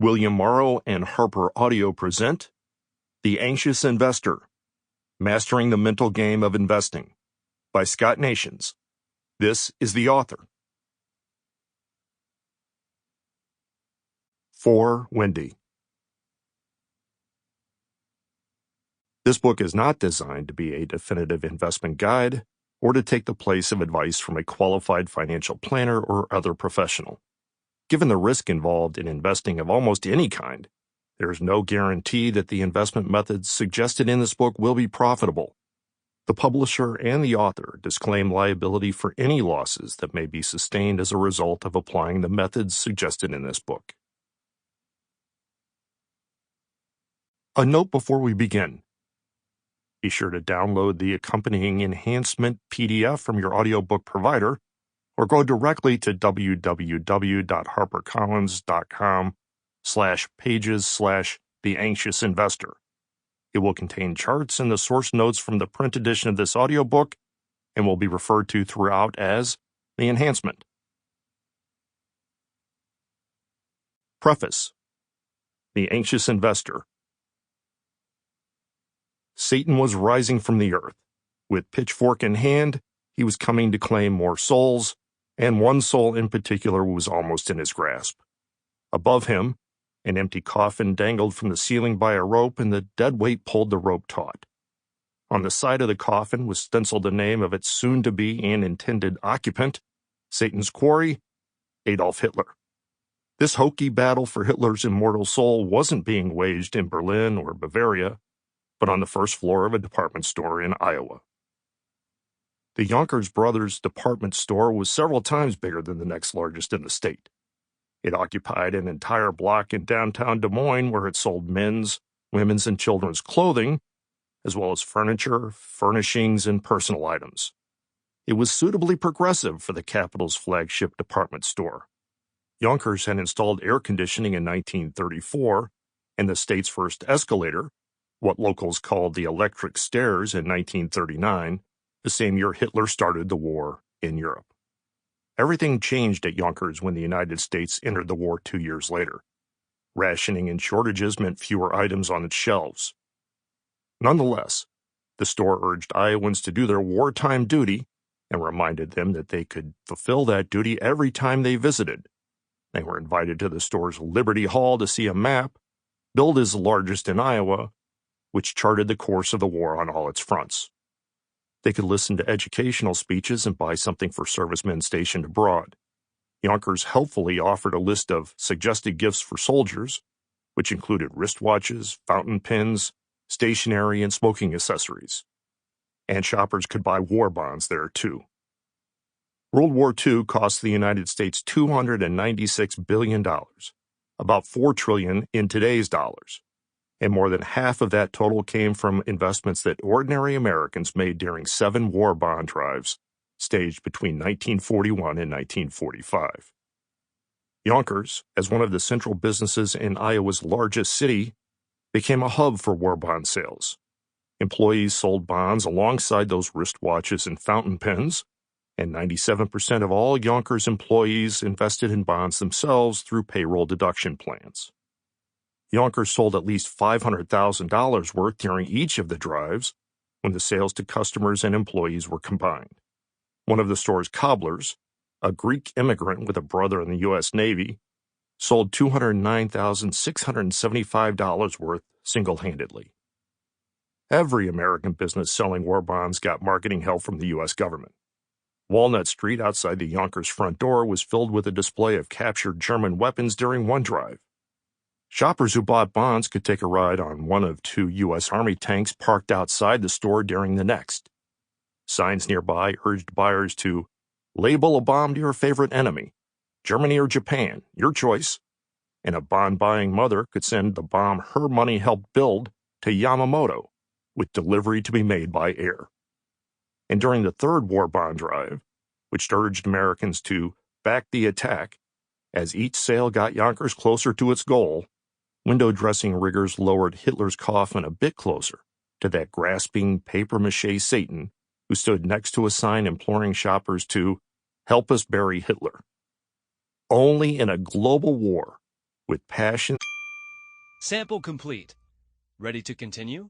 William Morrow and HarperAudio present The Anxious Investor, Mastering the Mental Game of Investing by Scott Nations. This is the author. For Wendy. This book is not designed to be a definitive investment guide or to take the place of advice from a qualified financial planner or other professional. Given the risk involved in investing of almost any kind, there is no guarantee that the investment methods suggested in this book will be profitable. The publisher and the author disclaim liability for any losses that may be sustained as a result of applying the methods suggested in this book. A note before we begin. Be sure to download the accompanying enhancement PDF from your audiobook provider, or go directly to www.harpercollins.com/pages/The Anxious Investor. It will contain charts and the source notes from the print edition of this audiobook and will be referred to throughout as the enhancement. Preface. The Anxious Investor. Satan was rising from the earth. With pitchfork in hand, he was coming to claim more souls, and one soul in particular was almost in his grasp. Above him, an empty coffin dangled from the ceiling by a rope, and the dead weight pulled the rope taut. On the side of the coffin was stenciled the name of its soon-to-be and intended occupant, Satan's quarry, Adolf Hitler. This hokey battle for Hitler's immortal soul wasn't being waged in Berlin or Bavaria, but on the first floor of a department store in Iowa. The Yonkers Brothers department store was several times bigger than the next largest in the state. It occupied an entire block in downtown Des Moines where it sold men's, women's, and children's clothing, as well as furniture, furnishings, and personal items. It was suitably progressive for the capital's flagship department store. Yonkers had installed air conditioning in 1934, and the state's first escalator, what locals called the electric stairs, in 1939, the same year Hitler started the war in Europe. Everything changed at Yonkers when the United States entered the war 2 years later. Rationing and shortages meant fewer items on its shelves. Nonetheless, the store urged Iowans to do their wartime duty and reminded them that they could fulfill that duty every time they visited. They were invited to the store's Liberty Hall to see a map, billed as the largest in Iowa, which charted the course of the war on all its fronts. They could listen to educational speeches and buy something for servicemen stationed abroad. Yonkers helpfully offered a list of suggested gifts for soldiers, which included wristwatches, fountain pens, stationery, and smoking accessories. And shoppers could buy war bonds there, too. World War II cost the United States $296 billion, about $4 trillion in today's dollars. And more than half of that total came from investments that ordinary Americans made during 7 war bond drives staged between 1941 and 1945. Yonkers, as one of the central businesses in Iowa's largest city, became a hub for war bond sales. Employees sold bonds alongside those wristwatches and fountain pens, and 97% of all Yonkers employees invested in bonds themselves through payroll deduction plans. Yonkers sold at least $500,000 worth during each of the drives when the sales to customers and employees were combined. One of the store's cobblers, a Greek immigrant with a brother in the U.S. Navy, sold $209,675 worth single-handedly. Every American business selling war bonds got marketing help from the U.S. government. Walnut Street outside the Yonkers front door was filled with a display of captured German weapons during one drive. Shoppers who bought bonds could take a ride on one of 2 U.S. Army tanks parked outside the store during the next. Signs nearby urged buyers to label a bomb to your favorite enemy, Germany or Japan, your choice, and a bond-buying mother could send the bomb her money helped build to Yamamoto, with delivery to be made by air. And during the third war bond drive, which urged Americans to back the attack, as each sale got Yonkers closer to its goal, window dressing riggers lowered Hitler's coffin a bit closer to that grasping papier-mâché Satan who stood next to a sign imploring shoppers to help us bury Hitler. Only in a global war with passion Sample complete. Ready to continue?